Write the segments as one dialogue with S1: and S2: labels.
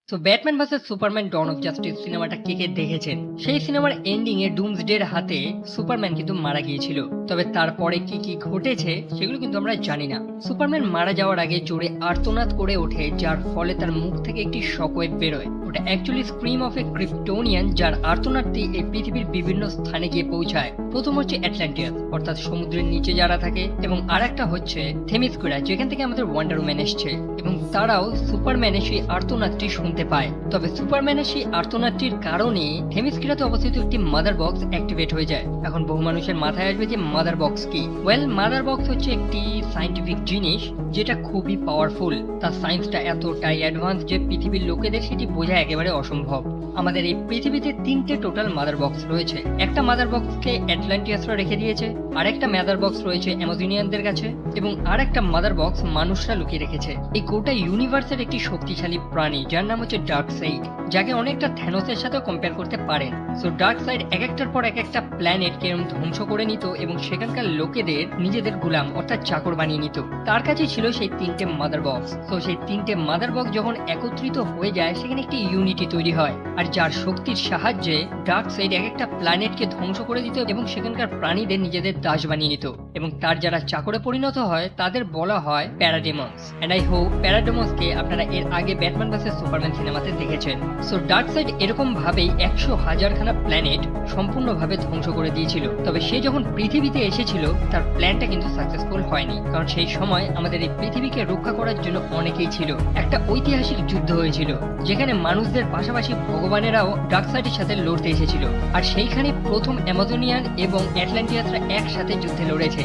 S1: তো Batman versus Superman dawn of justice সিনেমাটা কে কে দেখেছেন? সেই সিনেমার এন্ডিং এ ডুমসডের হাতে সুপারম্যান কিন্তু মারা গিয়েছিল। তবে তারপরে কি কি ঘটেছে সেগুলো কিন্তু আমরা জানি না। সুপারম্যান মারা যাওয়ার আগে জোরে আর্তনাদ করে ওঠে, যার ফলে তার মুখ থেকে একটি শকওয়েভ বেরোয়। ওটা অ্যাকচুয়ালি স্ক্রিম অফ এ ক্রিপ্টোনিয়ান, যার আর্তনাদটি এই পৃথিবীর বিভিন্ন স্থানে গিয়ে পৌঁছায়। প্রথম হচ্ছে অ্যাটলান্টিয়াস, অর্থাৎ সমুদ্রের নিচে যারা থাকে, এবং আরেকটা হচ্ছে থেমিসকুরা, যেখান থেকে আমাদের ওয়ান্ডার উম্যান এসছে, এবং তারাও সুপারম্যানের সেই আর্তনাদটি শুনতে পায়। তবে সুপারম্যানের সেই আর্তনাদটির কারণে থেমিসকুরাতে অবস্থিত একটি মাদার বক্স অ্যাক্টিভেট হয়ে যায়। এখন বহু মানুষের মাথায় আসবে যে মাদার বক্স কি? মাদার বক্স হচ্ছে একটি সায়েন্টিফিক জিনিস যেটা খুবই পাওয়ারফুল। তার সায়েন্সটা এতটাই অ্যাডভান্স যে পৃথিবীর লোকেদের সেটি বোঝা একেবারে অসম্ভব। আমাদের এই পৃথিবীতে তিনটে টোটাল মাদার বক্স রয়েছে। একটা মাদার বক্সকে অ্যাটলান্টিয়াসরা রেখে দিয়েছে, আরেকটা মাদার বক্স রয়েছে অ্যামাজনিয়ানদের কাছে, এবং আরেকটা মাদার বক্স মানুষরা লুকিয়ে রেখেছে। এই গোটা ইউনিভার্সের একটি শক্তিশালী প্রাণী যার নাম হচ্ছে ডার্কসাইড, যাকে অনেকটা থ্যানোসের সাথেও কম্পেয়ার করতে পারেন। সো ডার্কসাইড এক একটার পর এক একটা প্ল্যানেটকে ধ্বংস করে নিত এবং সেখানকার লোকেদের নিজেদের গুলাম অর্থাৎ চাকর বানিয়ে নিত। তার কাছে ছিল সেই তিনটে মাদার বক্স। তো সেই তিনটে মাদার বক্স যখন একত্রিত হয়ে যায় সেখানে একটি ইউনিটি তৈরি হয়, আর যার শক্তির সাহায্যে ডার্কসাইড এক একটা প্ল্যানেটকে ধ্বংস করে দিত এবং সেখানকার প্রাণীদের নিজেদের দাস বানিয়ে নিত, এবং তার যারা চাকরে পরিণত হয় তাদের বলা হয় প্যারাডেমন্স। এন্ড আই হোপ প্যারাডেমন্সকে আপনারা এর আগে ব্যাটম্যান ভার্সেস সুপারম্যান সিনেমাতে দেখেছেন। সো ডার্কসাইড এরকম ভাবেই 100,000খানা প্ল্যানেট সম্পূর্ণভাবে ধ্বংস করে দিয়েছিল। তবে সে যখন পৃথিবীতে এসেছিল তার প্ল্যানটা কিন্তু সাকসেসফুল হয়নি, কারণ সেই সময় আমাদের এই পৃথিবীকে রক্ষা করার জন্য অনেকেই ছিল। একটা ঐতিহাসিক যুদ্ধ হয়েছিল যেখানে মানুষদের পাশাপাশি ভগবানেরাও ডার্কসাইডের সাথে লড়তে এসেছিল, আর সেইখানে প্রথম অ্যামাজনিয়ান এবং অ্যাটলান্টিয়াসরা একসাথে যুদ্ধে লড়েছে।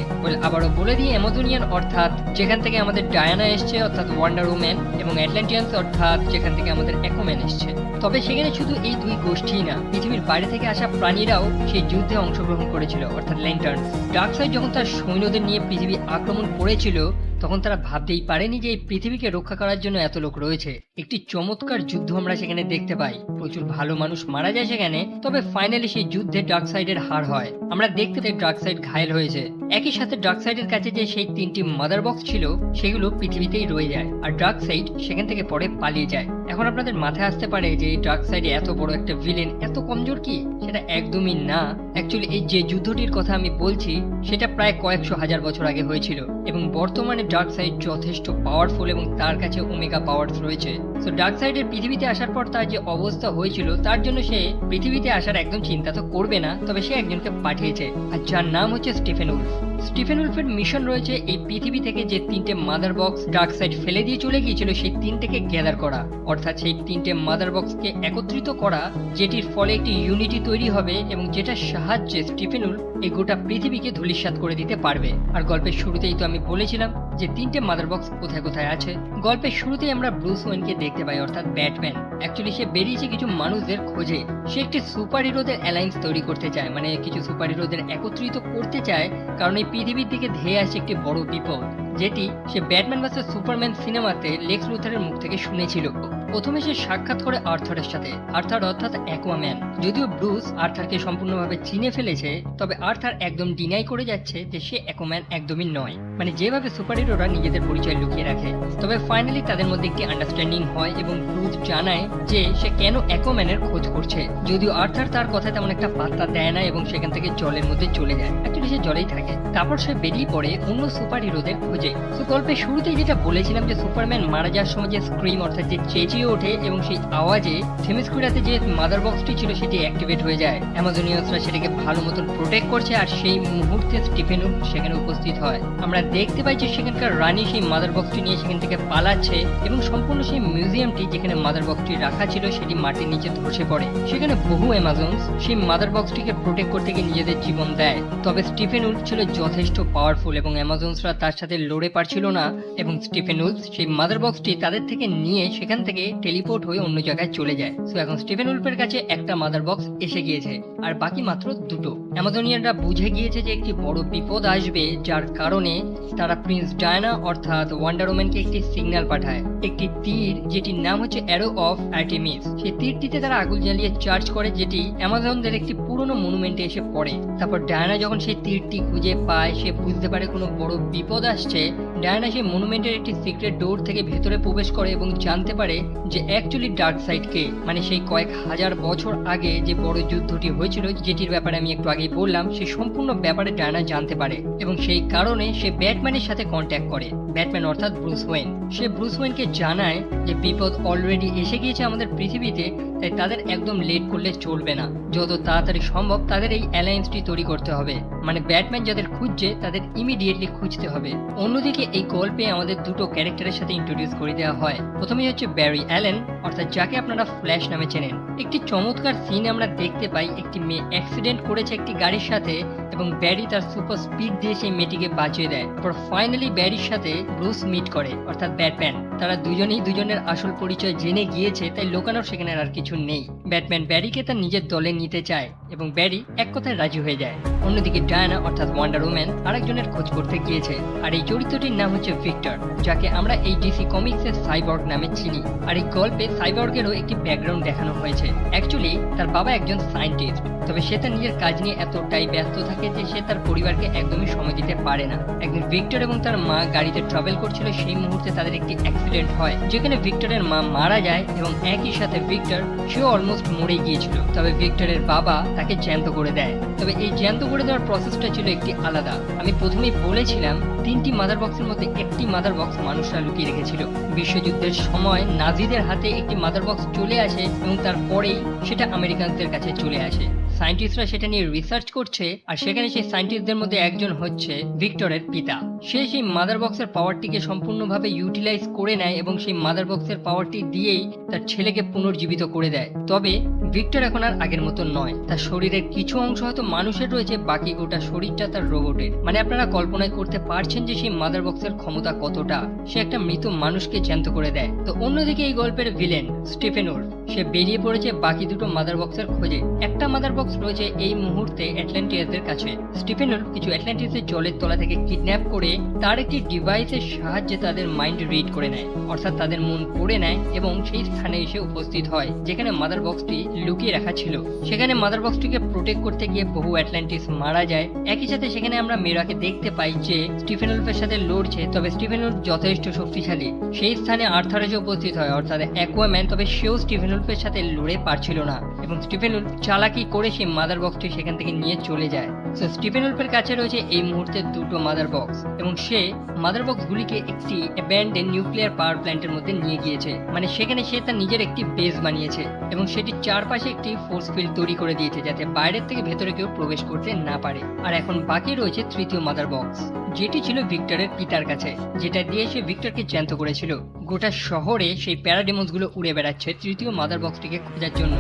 S1: আবারও বলে দিয়ে, অ্যামাজনিয়ান অর্থাৎ যেখান থেকে আমাদের ডায়ানা এসছে অর্থাৎ ওয়ান্ডার উম্যান, এবং অ্যাটলান্টিয়ান্স অর্থাৎ যেখান থেকে আমাদের অ্যাকুম্যান এসছে। তবে সেখানে শুধু এই দুই গোষ্ঠীই না, পৃথিবীর বাইরে থেকে আসা প্রাণীরাও সেই যুদ্ধে অংশগ্রহণ করেছিল অর্থাৎ ল্যান্টার্ন। ডার্কসাইড যখন তার সৈন্যদের নিয়ে পৃথিবী আক্রমণ করেছিল তখন তারা ভাবতেই পারেনি যে এই পৃথিবীকে রক্ষা করার জন্য এত লোক রয়েছে। একটি চমৎকার যুদ্ধ আমরা সেখানে দেখতে পাই, প্রচুর ভালো মানুষ মারা যায় সেখানে। তবে ফাইনালি সেই যুদ্ধে ডার্কসাইডের হার হয়। আমরা দেখতে পাই ডার্কসাইড ঘায়েল হয়েছে। একই সাথে ডার্কসাইডের কাছে যে সেই তিনটি মাদার বক্স ছিল সেগুলো পৃথিবীতেই রয়ে যায়, আর ডার্কসাইড সেখান থেকে পরে পালিয়ে যায়। এখন আপনাদের মাথায় আসতে পারে যে ডার্কসাইড এত বড় একটা ভিলেন এত কমজোর কি? সেটা একদমই না। অ্যাকচুয়ালি এই যে যুদ্ধটির কথা আমি বলছি সেটা প্রায় কয়েকশো হাজার বছর আগে হয়েছিল, এবং বর্তমানে ডার্কসাইড যথেষ্ট পাওয়ারফুল এবং তার কাছে ওমেগা পাওয়ার্স রয়েছে। সো ডার্কসাইডের পৃথিবীতে আসার পর তার যে অবস্থা হয়েছিল তার জন্য সে পৃথিবীতে আসার একদম চিন্তা তো করবে না, তবে সে একজনকে পাঠিয়েছে, আর যার নাম হচ্ছে স্টিফেন উলফ। স্টিফেন উলফের মিশন রয়েছে এই পৃথিবী থেকে যে তিনটে মাদার বক্স ডার্কসাইড ফেলে দিয়ে চলে গিয়েছিল সেই তিনটেকে গ্যাদার করা, অর্থাৎ সেই তিনটে মাদার বক্সকে একত্রিত করা, যেটির ফলে একটি ইউনিটি তৈরি হবে এবং যেটার সাহায্যে স্টিফেন উলফ এই গোটা পৃথিবীকে ধূলিসাৎ করে দিতে পারবে। আর গল্পের শুরুতেই তো আমি বলেছিলাম যে তিনটে মাদার বক্স কোথায় কোথায় আছে। গল্পের শুরুতেই আমরা ব্রুস ওয়েনকে দেখতে পাই অর্থাৎ ব্যাটম্যান। অ্যাকচুয়ালি সে বেরিয়েছে কিছু মানুষদের খোঁজে। সে একটি সুপার হিরোদের অ্যালায়েন্স তৈরি করতে চায়, মানে কিছু সুপার হিরোদের একত্রিত করতে চায়, কারণ এই পৃথিবীর দিকে ধেয়ে আসছে একটি বড় বিপদ, যেটি সে ব্যাটম্যান ভার্সেস সুপারম্যান সিনেমাতে লেক্স লুথারের মুখ থেকে শুনেছিল। প্রথমে সে সাক্ষাৎ করে আর্থারের সাথে, আর্থার অর্থাৎ অ্যাকুয়াম্যান। যদিও ব্রুস আর্থারকে সম্পূর্ণভাবে চিনে ফেলেছে, তবে আর্থার একদম ডিনাই করে যাচ্ছে যে সে অ্যাকুয়াম্যান একদমই নয়, মানে যেভাবে সুপার হিরোরা নিজেদের পরিচয় লুকিয়ে রাখে। তবে ফাইনালি তাদের মধ্যে একটি আন্ডারস্ট্যান্ডিং হয় এবং ব্রুস জানায় যে সে কেন অ্যাকুয়াম্যানের খোঁজ করছে। যদিও আর্থার তার কথা তেমন একটা পাত্তা দেয় না এবং সেখান থেকে জলের মধ্যে চলে যায়। অ্যাকচুয়ালি সে জলেই থাকে। তারপর সে বেরিয়ে পড়ে অন্য সুপার হিরোদের খোঁজে। তো গল্পের শুরুতেই যেটা বলেছিলাম যে সুপারম্যান মারা যাওয়ার সময় যে স্ক্রিম অর্থাৎ যে চেঁচিয়ে ওঠে এবং সেই আওয়াজে থেমিসকুরাতে যে মাদার বক্সটি ছিল সেটি অ্যাক্টিভেট হয়ে যায়। অ্যামাজনিয়ানসরা সেটাকে ভালো মতন প্রোটেক্ট করছে, আর সেই মুহূর্তে স্টিফেন উলফ সেখানে উপস্থিত হয়। আমরা দেখতে পাই যে সেখানকার রানী সেই মাদার বক্সটি নিয়ে সেখান থেকে পালাচ্ছে এবং সম্পূর্ণ সেই মিউজিয়ামটি যেখানে মাদার বক্সটি রাখা ছিল সেটি মাটির নিচে ধসে পড়ে। সেখানে বহু অ্যামাজনস সেই মাদার বক্সটিকে প্রোটেক্ট করতে গিয়ে নিজেদের জীবন দেয়। তবে স্টিফেন উলফ ছিল যথেষ্ট পাওয়ারফুল এবং অ্যামাজনসরা তার সাথে লড়ে পারছিল না, এবং স্টিফেন উলফ সেই মাদার বক্সটি তাদের থেকে নিয়ে সেখান থেকে টেলিপোর্ট হয়ে অন্য জায়গায় চলে যায়। সো এখন স্টিফেন উলফের কাছে একটা মাদার বক্স এসে গিয়েছে আর বাকি মাত্র দুটো। অ্যামাজনিয়ানরা বুঝে গিয়েছে যে একটি বড় বিপদ আসবে, যার কারণে তারা প্রিন্স ডায়ানা অর্থাৎ ওয়ান্ডার ওম্যানকে একটি সিগন্যাল পাঠায়, একটি তীর যেটির নাম হচ্ছে অ্যারো অফ আর্টেমিস। সেই তীরটিতে তারা আগুন জ্বালিয়ে চার্জ করে, যেটি অ্যামাজনদের একটি পুরনো মনুমেন্টে এসে পড়ে। তারপর ডায়ানা যখন সেই তীরটি খুঁজে পায়, সে বুঝতে পারে কোনো বড় বিপদ আসছে, ডায়ানা সেই মনুমেন্টের একটি সিক্রেট ডোর থেকে ভেতরে প্রবেশ করে এবং জানতে পারে যে অ্যাকচুয়ালি ডার্ক সাইড কে, মানে সেই কয়েক হাজার বছর আগে যে বড় যুদ্ধটি হয়েছিল, যেটির ব্যাপারে আমি একটু আগেই বললাম, সেই সম্পূর্ণ ব্যাপারে ডায়ানা জানতে পারে এবং সেই কারণে সে ব্যাটম্যানের সাথে কন্ট্যাক্ট করে। ব্যাটম্যান অর্থাৎ ব্রুস ওয়েন, সে ব্রুস ওয়েনকে জানায় যে বিপদ অলরেডি এসে গিয়েছে আমাদের পৃথিবীতে, তাই তাদের একদম লেট করলে চলবে না, যত তাড়াতাড়ি সম্ভব তাদের এই অ্যালায়েন্সটি তৈরি করতে হবে, মানে ব্যাটম্যান যাদের খুঁজছে তাদের ইমিডিয়েটলি খুঁজতে হবে। অন্যদিকে এই গল্পে আমাদের দুটো ক্যারেক্টারের সাথে ইন্ট্রোডিউস করে দেওয়া হয়। প্রথমেই হচ্ছে ব্যারি অ্যালেন, অর্থাৎ যাকে আপনারা ফ্ল্যাশ নামে চেনেন। একটি চমৎকার সিন আমরা দেখতে পাই, একটি মেয়ে অ্যাক্সিডেন্ট করেছে একটি গাড়ির সাথে এবং ব্যারি তার সুপার স্পিড দিয়ে সেই মেয়েটিকে বাঁচিয়ে দেয়। তারপর ফাইনালি ব্যারির সাথে ব্রুস মিট করে, অর্থাৎ ব্যাটম্যান। তারা দুজনেই দুজনের আসল পরিচয় জেনে গিয়েছে, তাই লোকানোর সেখানে আর কিছু নেই। ব্যাটম্যান ব্যারিকে তার নিজের দলে নিতে চায় এবং ব্যারি এক কথায় রাজি হয়ে যায়। অন্যদিকে ডায়ানা অর্থাৎ ওয়ান্ডার ওম্যান আরেকজনের খোঁজ করতে গিয়েছে, আর এই চরিত্রটির নাম হচ্ছে ভিক্টর, যাকে আমরা এই ডিসি কমিক্সের সাইবর্গ নামে চিনি। আর এই গল্পে সাইবর্গেরও একটি ব্যাকগ্রাউন্ড দেখানো হয়েছে। অ্যাকচুয়ালি তার বাবা একজন সায়েন্টিস্ট, তবে সে তার নিজের কাজ নিয়ে এতটাই ব্যস্ত থাকে যে সে তার পরিবারকে একদমই সময় দিতে পারে না। একদিন ভিক্টর এবং তার মা গাড়িতে ট্রাভেল করছিল, সেই মুহূর্তে তাদের একটি অ্যাক্সিডেন্ট হয়, যেখানে ভিক্টরের মা মারা যায় এবং একই সাথে ভিক্টর সেও অলমোস্ট মরে গিয়েছিল। তবে ভিক্টরের বাবা তাকে জ্যান্ত করে দেয়। তবে এই জ্যান্ত করে দেওয়ার প্রসেসটা ছিল একটি আলাদা। আমি প্রথমেই বলেছিলাম 3টি মাদার বক্সের মধ্যে একটি মাদার বক্স মানুষরা লুকিয়ে রেখেছিল। বিশ্বযুদ্ধের সময় নাজিদের হাতে একটি মাদার বক্স চলে আসে এবং তারপরেই সেটা আমেরিকানদের কাছে চলে আসে। সায়েন্টিস্টরা সেটা নিয়ে রিসার্চ করছে, আর সেখানে সেই সায়েন্টিস্টদের মধ্যে একজন হচ্ছে ভিক্টরের পিতা। সে সেই মাদার বক্সের পাওয়ারটিকে সম্পূর্ণভাবে ইউটিলাইজ করে নেয় এবং সেই মাদার বক্সের পাওয়ারটি দিয়েই তার ছেলেকে পুনর্জীবিত করে দেয়। তবে ভিক্টর এখন আর আগের মতো নয়, তার শরীরের কিছু অংশ হয়তো মানুষের রয়েছে, বাকি গোটা শরীরটা তার রোবটের। মানে আপনারা কল্পনায় করতে পারছেন যে সেই মাদার বক্সের ক্ষমতা কতটা, সে একটা মৃত মানুষকে জ্যান্ত করে দেয়। তো অন্যদিকে এই গল্পের ভিলেন স্টিফেন উলফ, সে বেরিয়ে পড়েছে বাকি দুটো মাদার বক্সের খোঁজে। একটা মাদার বক্স রয়েছে এই মুহূর্তে অ্যাটলান্টিয়াসদের কাছে। স্টিফেন উলফ কিছু অ্যাটলান্টিসের জলের তলা থেকে কিডন্যাপ করে তার একটি ডিভাইসের সাহায্যে তাদের মাইন্ড রিড করে নেয়, অর্থাৎ তাদের মন পড়ে নেয় এবং সেই স্থানে এসে উপস্থিত হয় যেখানে মাদার বক্সটি লুকিয়ে রাখা ছিল। সেখানে মাদার বক্সটিকে প্রোটেক্ট করতে গিয়ে বহু অ্যাটলান্টিস মারা যায়। একই সাথে সেখানে আমরা মেরাকে দেখতে পাই যে স্টিফেন উলফের সাথে লড়ছে, তবে স্টিফেন উলফ যথেষ্ট শক্তিশালী। সেই স্থানে আর্থার এসে উপস্থিত হয়, অর্থাৎ অ্যাকুয়াম্যান, তবে সেও স্টিফেন উলফের সাথে লড়ে পারছিল না এবং স্টিফেন উলফ চালাকি করে সেই মাদার বক্সটি সেখান থেকে নিয়ে চলে যায়। তো স্টিফেন উলফের কাছে রয়েছে এই মুহূর্তে দুটো মাদার বক্স এবং সে মাদার বক্সগুলিকে একটি অ্যাব্যান্ডেন নিউক্লিয়ার পাওয়ার প্ল্যান্টের মধ্যে নিয়ে গিয়েছে, মানে সেখানে সে তার নিজের একটি বেস বানিয়েছে এবং সেটির চারপাশে একটি ফোর্স ফিল্ড তৈরি করে দিয়েছে যাতে বাইরের থেকে ভেতরে কেউ প্রবেশ করতে না পারে। আর এখন বাকি রয়েছে তৃতীয় মাদার বক্স, যেটি ছিল ভিক্টরের পিতার কাছে, যেটা দিয়ে সে ভিক্টরকে জ্যান্ত করেছিল। গোটা শহরে সেই প্যারাডেমন্স গুলো উড়ে বেড়াচ্ছে তৃতীয় মাদার বক্সটিকে খোঁজার জন্য।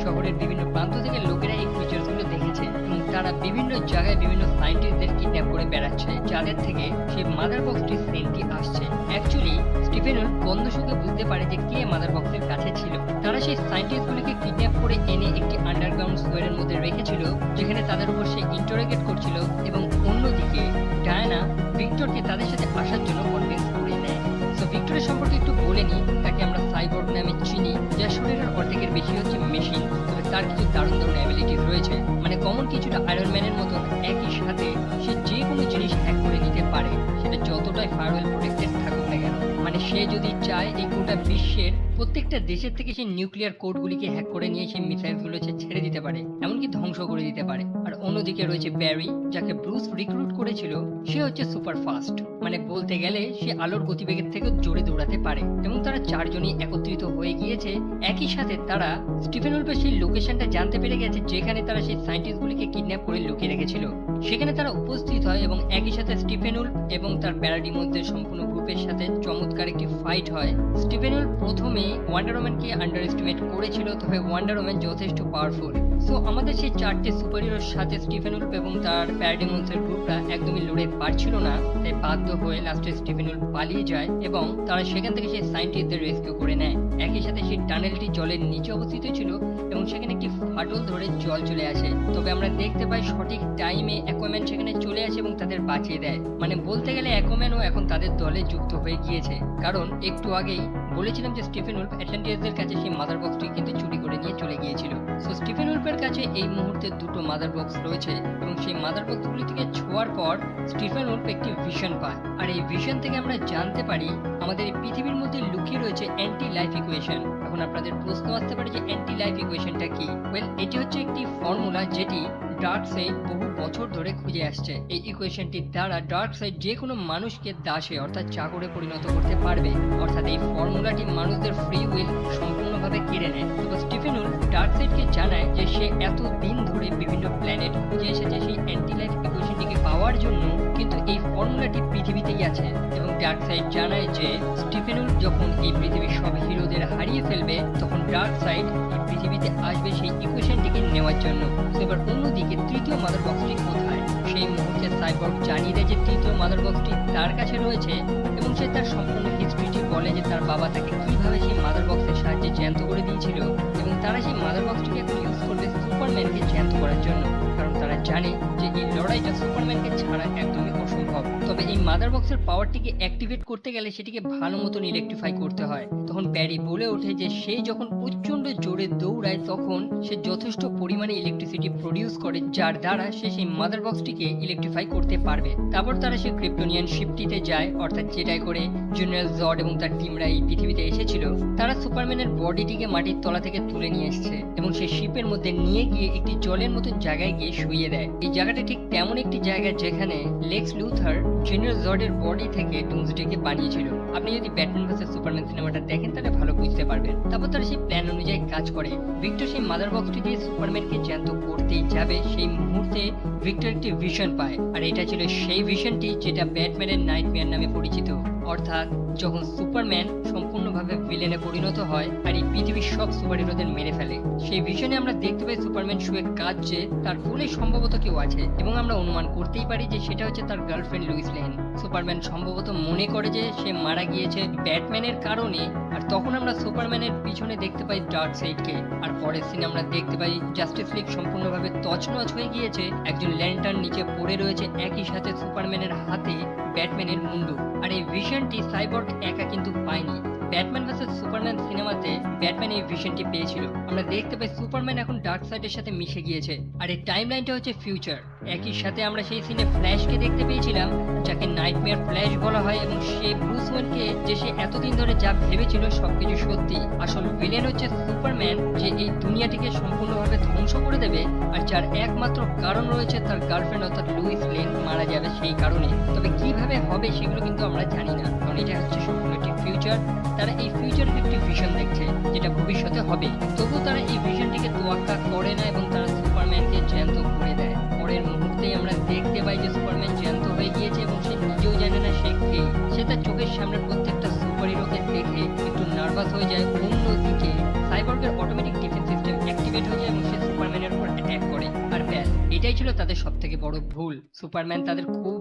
S1: শহরের বিভিন্ন প্রান্ত থেকে লোকেরা এই ফিচার্স গুলো দেখেছে এবং তারা বিভিন্ন জায়গায় বিভিন্ন সায়েন্টিস্টদের কিডন্যাপ করে বেড়াচ্ছে, যাদের থেকে সেই মাদার বক্সটির সেন্টটি আসছে। অ্যাকচুয়ালি স্টিফেন উলফ গন্ধ শুকে বুঝতে পারে যে কে মাদার বক্সের কাছে ছিল। তারা সেই সায়েন্টিস্টগুলিকে কিডন্যাপ করে এনে একটি আন্ডারগ্রাউন্ড স্কোয়ারের মধ্যে রেখেছিল, যেখানে তাদের উপর সে ইন্টারোগেট করছিল এবং অন্যদিকে ডায়ানা ভিক্টরকে তাদের সাথে আসার জন্য কনভিন্স করে নেয়। তো ভিক্টরের সম্পর্কে একটু বলে নিই, তাকে আমরা সাইবর্গ নামে চিনি, যার শরীরের অর্ধেকের বেশি হচ্ছে মেশিন, তবে তার কিছু দারুণ দারুণ অ্যাবিলিটিস রয়েছে, মানে কমন কিছুটা আয়রন ম্যানের মতন। একই সাথে সে যে কোনো জিনিস হ্যাক করে নিতে পারে, সেটা যতটাই ফায়ারওয়েল প্রোটেক্টেড থাকুক না কেন। মানে সে যদি চায় এই গোটা বিশ্বের প্রত্যেকটা দেশের থেকে সেই নিউক্লিয়ার কোডগুলিকে হ্যাক করে নিয়ে সেই মিসাইলগুলো ছেড়ে দিতে পারে, এমনকি ধ্বংস করে দিতে পারে। আর অন্যদিকে রয়েছে ব্যারি, যাকে ব্রুস রিক্রুট করেছিল। সে হচ্ছে সুপার ফাস্ট, মানে বলতে গেলে সে আলোর গতিবেগের থেকে জোরে দৌড়াতে পারে এবং তারা চারজনই একত্রিত হয়ে গিয়েছে। একই সাথে তারা স্টিফেন উলফের সেই লোকেশনটা জানতে পেরে গেছে যেখানে তারা সেই সায়েন্টিস্টগুলিকে কিডন্যাপ করে লুকিয়ে রেখেছিল। সেখানে তারা উপস্থিত হয় এবং একই সাথে স্টিফেন উলফ এবং তার প্যারাডিমোসদের সম্পূর্ণ গ্রুপের সাথে চমৎকার একটি ফাইট হয়। স্টিফেন উলফ প্রথমে ওয়ান্ডার ওম্যানকে আন্ডার এস্টিমেট করেছিল, তবে ওয়ান্ডার ওম্যান যথেষ্ট পাওয়ারফুল। সো আমাদের সেই চারটে সুপারহিরোর সাথে স্টিফেন উলফ এবং তার প্যারাডিমোসের গ্রুপটা একদমই লড়ে পারছিল না, তাই বাধ্য হয়ে লাস্টে স্টিফেন উলফ পালিয়ে যায় এবং তারা সেখান থেকে সেই সায়েন্টিস্টদের রেস্কিউ করে নেয়। একই সাথে সেই টানেলটি জলের নিচে অবস্থিত ছিল এবং সেখানে একটি ফাটল ধরে জল চলে আসে। তবে আমরা দেখতে পাই সঠিক টাইমে অ্যাকুয়াম্যান সেখানে চলে আসে এবং তাদের বাঁচিয়ে দেয়। মানে বলতে গেলে অ্যাকুয়াম্যানও এখন তাদের দলে যুক্ত হয়ে গিয়েছে, কারণ একটু আগেই বলেছিলাম যে স্টিফেন উলফ অ্যাটলান্টিয়াসদের কাছে সেই মাদার বক্সটি কিন্তু চুরি করে নিয়ে চলে গিয়েছিল। সো স্টিফেন উলফের কাছে এই মুহূর্তে দুটো মাদার বক্স রয়েছে এবং সেই মাদার বক্সগুলি থেকে ছোঁয়ার পর স্টিফেন উলফ একটি ভিশন পায়, আর এই ভিশন থেকে আমরা জানতে পারি আমাদের এই পৃথিবীর মধ্যে লুকিয়ে রয়েছে অ্যান্টি লাইফ ইকুয়েশন। এখন আপনাদের প্রশ্ন আসতে পারে যে অ্যান্টি লাইফ ইকুয়েশনটা কি? ওয়েল, এটি হচ্ছে একটি ফর্মুলা যেটি ডার্কসাইড বহু বছর ধরে খুঁজে আসছে। এই ইকুয়েশনটির দ্বারা ডার্কসাইড যে কোনো মানুষকে দাসে অর্থাৎ চাকরে পরিণত করতে পারবে, অর্থাৎ এই ফর্মুলাটি মানুষদের ফ্রি উইল সম্পূর্ণভাবে কেড়ে নেয়। তো স্টিফেন উলফ ডার্কসাইডকে জানায় যে সে এত দিন ধরে বিভিন্ন প্ল্যানেট খুঁজে এসেছে সেই অ্যান্টি লাইফ ইকুয়েশনটিকে পাওয়ার জন্য, কিন্তু এই ফর্মুলাটি পৃথিবীতেই আছে। এবং ডার্কসাইড জানায় যে স্টিফেন উলফ যখন এই পৃথিবীর সব হিরোদের হারিয়ে ফেলবে তখন ডার্কসাইড এই পৃথিবীতে আসবে সেই ইকুয়েশনটিকে নেওয়ার জন্য। এবার অন্যদিকে তৃতীয় মাদার বক্সটি কোথায়? সেই মুহূর্তে সাইবর্গ জানিয়ে দেয় যে তৃতীয় মাদার বক্সটি তার কাছে রয়েছে এবং সে তার সম্পূর্ণ হিস্ট্রিটি বলে যে তার বাবা তাকে কিভাবে সেই মাদার বক্সের সাহায্যে জ্যান্ত করে দিয়েছিল এবং তারা সেই মাদার বক্সটিকে এখন ইউজ করবে সুপারম্যানকে জ্যান্ত করার জন্য, কারণ তারা জানে যে এই লড়াইটা সুপারম্যানকে ছাড়া একদমই অসম্ভব। তবে এই মাদার বক্সের পাওয়ারটিকে অ্যাক্টিভেট করতে গেলে সেটিকে ভালো মতন ইলেকট্রিফাই করতে হয়। তখন প্যারি বলে ওঠে যে সে যখন প্রচন্ড জোরে দৌড়ায় তখন সে যথেষ্ট পরিমাণে ইলেকট্রিসিটি প্রডিউস করে যার দ্বারা সে সেই মাদার বক্সটিকে ইলেকট্রিফাই করতে পারবে। তারপর তারা সে ক্রিপ্টোনিয়ান শিপটিতে যায়, অর্থাৎ যেটাই করে জেনারেল জড এবং তার টিমরা এই পৃথিবীতে এসেছিল। তারা সুপারম্যানের বডিটিকে মাটির তলা থেকে তুলে নিয়ে এসেছে এবং সে শিপের মধ্যে নিয়ে গিয়ে একটি জলের মতন জায়গায় গিয়ে শুইয়ে দেয়। এই জায়গাটা ঠিক তেমন একটি জায়গা যেখানে লেক্স লুথার জেনারেল জর্ডের বডি থেকে ডুমসডেকে বানিয়েছিল। আপনি যদি ব্যাটম্যান ভার্সেস সুপারম্যান সিনেমাটা দেখেন তাহলে ভালো বুঝতে পারবেন। তারপর তারা সেই প্ল্যান অনুযায়ী কাজ করে। ভিক্টর সেই মাদার বক্সটি দিয়ে সুপারম্যানকে জ্যান্ত করতেই যাবে, সেই মুহূর্তে ভিক্টর একটি ভিশন পায়, আর এটা ছিল সেই ভিশনটি যেটা ব্যাটম্যানের নাইটমেয়ার নামে পরিচিত। অর্থাৎ যখন সুপারম্যান সম্পূর্ণভাবে ভিলেনে পরিণত হয় আর এই পৃথিবীর সব সুপারহিরোদের মেরে ফেলে, সেই ভিশনে আমরা দেখতে পাই সুপারম্যান শুয়ে কাঁদছে, তার কোলে সম্ভবত কেউ আছে এবং আমরা অনুমান করতেই পারি যে সেটা হচ্ছে তার গার্লফ্রেন্ড লুইস লেন। সুপারম্যান সম্ভবত মনে করে যে সে মারা গিয়েছে ব্যাটম্যানের কারণে, আর তখন আমরা সুপারম্যানের পিছনে দেখতে পাই ডার্কসাইডকে। আর পরের সিনে আমরা দেখতে পাই জাস্টিস লিগ সম্পূর্ণভাবে তছনছ হয়ে গিয়েছে, একজন ল্যান্টার্ন নিচে পড়ে রয়েছে, একই সাথে সুপারম্যানের হাতে ব্যাটম্যানের মুন্ডু। আর এই ভিশনটি সাইবর্গ একা কিন্তু পায়নি। ব্যাটম্যান ভার্সেস সুপারম্যান সিনেমাতে ব্যাটম্যান এই ভিশনটি পেয়েছিল। আমরা দেখতে পাই সুপারম্যান এখন ডার্কসাইডের সাথে মিশে গিয়েছে, আর এই টাইমলাইনটা হচ্ছে ফিউচার। একই সাথে আমরা সেই সিনে ফ্ল্যাশকে দেখতে পেয়েছিলাম, যাকে নাইটমেয়ার ফ্ল্যাশ বলা হয়, এবং সে ব্রুস ওয়েনকে যে সে এতদিন ধরে যা ভেবেছিল সবকিছু সত্যি। আসল ভিলেন হচ্ছে সুপারম্যান, যে এই দুনিয়াটিকে সম্পূর্ণভাবে ধ্বংস করে দেবে, আর যার একমাত্র কারণ রয়েছে তার গার্লফ্রেন্ড অর্থাৎ লুইস লেন মারা যাবে সেই কারণে। তবে কিভাবে হবে সেগুলো কিন্তু আমরা জানি না, কারণ এটা হচ্ছে সম্পূর্ণ একটি ফিউচার। তারা এই ফিউচারের একটি ভিশন দেখছে যেটা ভবিষ্যতে হবে, তবুও তারা এই ভিশনটিকে তোয়াক্কা করে না এবং তারা সুপারম্যানকে জ্যান্ত করে দেয়। পরের মুহূর্তেই আমরা দেখতে পাই যে সুপারম্যান জ্যান্ত হয়ে গিয়েছে এবং সে নিজেও জানে না সে কে। সে তার চোখের সামনের প্রত্যেকটা সুপারহিরোকে দেখে একটু নার্ভাস হয়ে যায়। অন্যদিকে সাইবর্গের অটোমেটিক ডিফেন্স সিস্টেম অ্যাক্টিভেট হয়ে যায় এবং সে সুপারম্যানের উপর অ্যাটাক করে। আর ব্যাস, এটাই ছিল তাদের সব থেকে বড় ভুল। সুপারম্যান তাদের খুব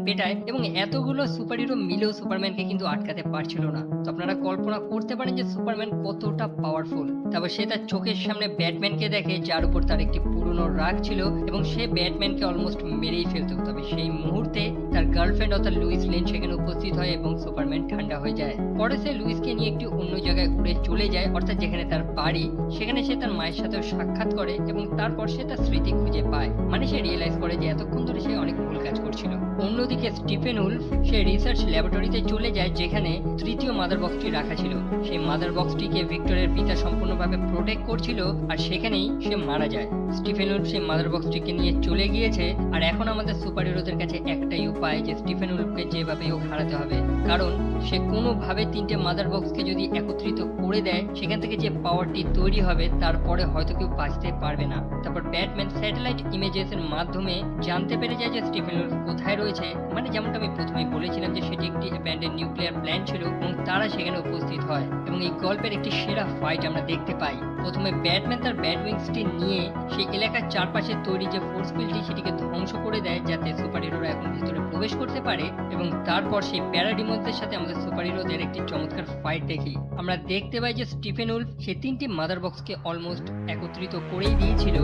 S1: পেটায় এবং এতগুলো সুপারহিরো মিলেও সুপারম্যানকে কিন্তু আটকাতে পারছিল না। তো আপনারা কল্পনা করতে পারেন যে সুপারম্যান কতটা পাওয়ারফুল। তারপর সে তার চোখের সামনে ব্যাটম্যানকে দেখে, যার উপর তার একটি পুরনো রাগ ছিল এবং সে ব্যাটম্যানকে অলমোস্ট মেরেই ফেলতো। তবে সেই মুহূর্তে তার গার্লফ্রেন্ড অর্থাৎ লুইস লেন সেখানে উপস্থিত হয় এবং সুপারম্যান ঠান্ডা হয়ে যায়। পরে সে লুইসকে নিয়ে একটি অন্য জায়গায় উড়ে চলে যায়, অর্থাৎ যেখানে তার বাড়ি। সেখানে সে তার মায়ের সাথেও সাক্ষাৎ করে এবং তারপর সে তার স্মৃতি খুঁজে পায়। মানে সে রিয়েলাইজ করে যে এতক্ষণ ধরে সে অনেক ভুল কাজ করছিল। অন্যদিকে স্টিফেন উলফ সে রিসার্চ ল্যাবরেটরিতে চলে যায় যেখানে তৃতীয় মাদার বক্সটি রাখা ছিল। সেই মাদার বক্সটিকে ভিক্টরের পিতা সম্পূর্ণভাবে প্রোটেক্ট করছিল, আর সেখানেই সে মারা যায়। স্টিফেন উলফ সেই মাদার বক্সটিকে নিয়ে চলে গিয়েছে, আর এখন আমাদের সুপারহিরোদের কাছে একটাই উপায় যে স্টিফেন উলফকে যেভাবে হোক হারাতে হবে, কারণ সে কোনোভাবে তিনটে মাদার বক্সকে যদি একত্রিত করে দেয় সেখান থেকে যে পাওয়ারটি তৈরি হবে তারপরে হয়তো কেউ বাঁচতে পারবে না। তারপর ব্যাটম্যান স্যাটেলাইট ইমেজেস এর মাধ্যমে জানতে পেরে যায় যে স্টিফেন উলফ কোথায় রয়েছে। মানে যেমনটা আমি প্রথমেই বলেছিলাম যে সেটি একটি অ্যাব্যান্ডেন্ড নিউক্লিয়ার প্ল্যান্ট ছিল এবং তারা সেখানে উপস্থিত হয় এবং এই গল্পের একটি সেরা ফাইট আমরা দেখতে পাই। প্রথমে ব্যাটম্যান তার ব্যাট উইংসটি নিয়ে সেই এলাকার চারপাশে তৈরি যে ফোর্স ফিল্ডটি সেটিকে ধ্বংস করে দেয়, যাতে সুপার হিরোরা এখন ভিতরে প্রবেশ করতে পারে। এবং তারপর সেই প্যারাডিমনসদের সাথে আমাদের সুপার হিরোদের একটি চমৎকার ফাইট দেখি। আমরা দেখতে পাই যে স্টিফেন উলফ সেই 3টি মাদার বক্সকে অলমোস্ট একত্রিত করেই দিয়েছিল।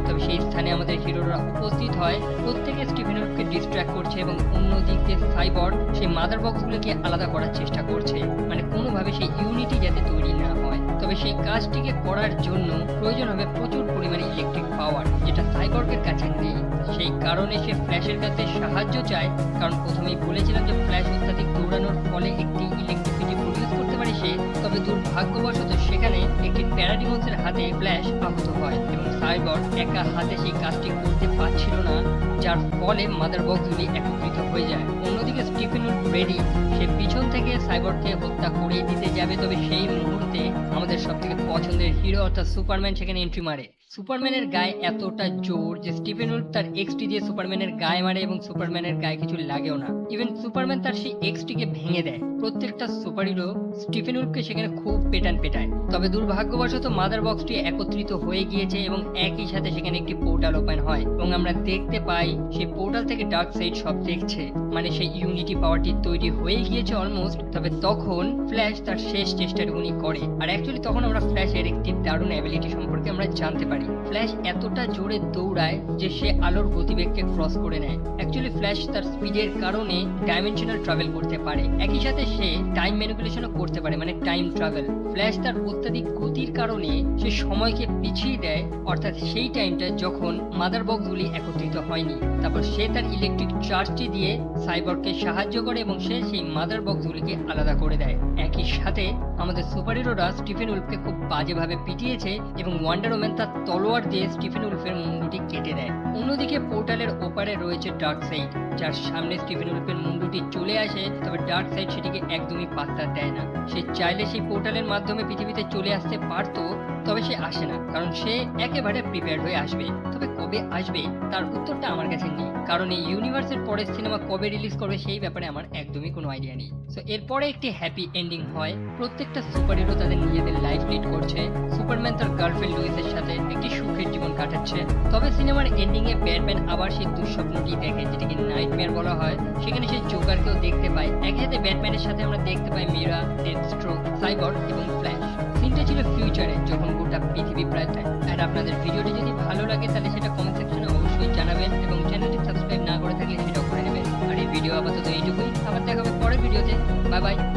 S1: তবে সেই স্থানে আমাদের হিরোরা উপস্থিত হয়, প্রত্যেকে স্টিফেন উলফকে ডিস্ট্র্যাক্ট করছে এবং অন্য দিক দিয়ে সাইবর্গ সেই মাদার বক্সগুলোকে আলাদা করার চেষ্টা করছে, মানে কোনোভাবে সেই ইউনিটি যাতে তৈরি না হয়। তবে সেই কাজটিকে করার জন্য প্রয়োজন হবে প্রচুর পরিমাণে ইলেকট্রিক পাওয়ার, যেটা সাইবর্গের কাছে নেই। সেই কারণে সে ফ্ল্যাশের কাছে সাহায্য চায়, কারণ প্রথমেই বলেছিলাম যে ফ্ল্যাশ অত্যাধিক দৌড়ানোর ফলে একটি ইলেকট্রিসিটি প্রডিউস করতে পারে সে। তবে দুর্ভাগ্যবশত সেখানে একটি প্যারাডিমনসের হাতে ফ্ল্যাশ আহত হয় এবং সাইবর্গ একা হাতে সেই কাজটি করতে পারছিল না, যার ফলে মাদার বক্সগুলি একত্রিত হয়ে যায়। অন্যদিকে স্টিফেন উলফ রেডি, সে পিছন থেকে সাইবর্গকে হত্যা করে দিতে যাবে। তবে সেই মুহূর্তে আমাদের সবথেকে পছন্দের হিরো অর্থাৎ সুপারম্যান সেখানে এন্ট্রি মারে। সুপারম্যানের গায়ে এতটা জোর যে স্টিফেন উলফ তার এক্সটি দিয়ে সুপারম্যানের গায়ে মারে এবং সুপারম্যানের গায়ে কিছু লাগেও না। ইভেন সুপারম্যান তার সেই এক্সটিকে ভেঙে দেয়। প্রত্যেকটা সুপার হিরো স্টিফেন উলফকে সেখানে খুব পেটায়। তবে দুর্ভাগ্যবশত মাদার বক্সটি একত্রিত হয়ে গিয়েছে এবং একই সাথে সেখানে একটি পোর্টাল ওপেন হয় এবং আমরা দেখতে পাই সেই পোর্টাল থেকে ডার্ক সাইড সব দেখছে, মানে সেই ইউনিটি পাওয়ারটি তৈরি হয়ে গিয়েছে অলমোস্ট। তবে তখন ফ্ল্যাশ তার শেষ চেষ্টাটুকুনি করে, আর অ্যাকচুয়ালি তখন আমরা ফ্ল্যাশের একটি দারুণ অ্যাবিলিটি সম্পর্কে আমরা জানতে পারি। ফ্ল্যাশ এতটা জোরে দৌড়ায় যে সে আলোর গতিবেগকে ক্রস করে নেয়। অ্যাকচুয়ালি ফ্ল্যাশ তার স্পিডের কারণে ডাইমেনশনাল ট্রাভেল করতে পারে, একই সাথে সে টাইম ম্যানিপুলেশনও করতে পারে, মানে টাইম ট্রাভেল। ফ্ল্যাশ তার অত্যাধিক গতির কারণে সে সময়কে পিছিয়ে দেয়, অর্থাৎ সেই টাইমটা যখন মাদার বক্সগুলি একত্রিত হয়নি। তারপর সে তার ইলেকট্রিক চার্জটি দিয়ে সাইবর্গকে সাহায্য করে এবং সে সেই মাদার বক্সগুলিকে আলাদা করে দেয়। একই সাথে আমাদের সুপার হিরোরা স্টিফেন উলফকে খুব বাজেভাবে পিটিয়েছে এবং ওয়ান্ডার ওম্যান তার তলোয়ার দিয়ে স্টিফেন উলফের মুন্ডুটি কেটে দেয়। অন্যদিকে পোর্টালের ওপারে রয়েছে ডার্ক সাইড, যার সামনে স্টিফেন উলফের মুন্ডুটি চলে আসে। তবে ডার্ক সাইড সেটিকে একদমই পাত্তা দেয় না। সে চাইলে সেই পোর্টালের মাধ্যমে পৃথিবীতে চলে আসতে পারতো, তবে সে আসে না, কারণ সে একেবারে প্রিপেয়ার্ড হয়ে আসবে। তবে কবে আসবে তার উত্তরটা আমার কাছে নেই, কারণ এই ইউনিভার্সের পরের সিনেমা কবে রিলিজ করবে সেই ব্যাপারে আমার একদমই কোনো আইডিয়া নেই। সো এরপরে একটি হ্যাপি এন্ডিং হয়, প্রত্যেকটা সুপার হিরো তাদের নিজেদের লাইফ লিড করছে। সুপারম্যান তার গার্লফ্রেন্ড লুইসের সাথে একটি সুখের জীবন কাটাচ্ছে। তবে সিনেমার এন্ডিং এ ব্যাটম্যান আবার সেই দুঃস্বপ্নটি দেখে, যেটাকে নাইটমেয়ার বলা হয়। সেখানে সেই জোকারকেও দেখতে পায়। একই সাথে ব্যাটম্যানের সাথে আমরা দেখতে পাই মিরা, ডেথস্ট্রোক, সাইবর্গ এবং ফ্ল্যাশ। সিনটা ছিল ফিউচারে, যখন গোটা পৃথিবী প্রায় থাকে। আর আপনাদের ভিডিওটি যদি ভালো লাগে তাহলে সেটা কমেন্ট সেকশনে অবশ্যই জানাবেন এবং চ্যানেলটি সাবস্ক্রাইব না করে থাকলে সেটাও করে নেবেন। আর এই ভিডিও আপাতত এইটুকুই, আবার দেখা হবে পরের ভিডিওতে। Bye bye.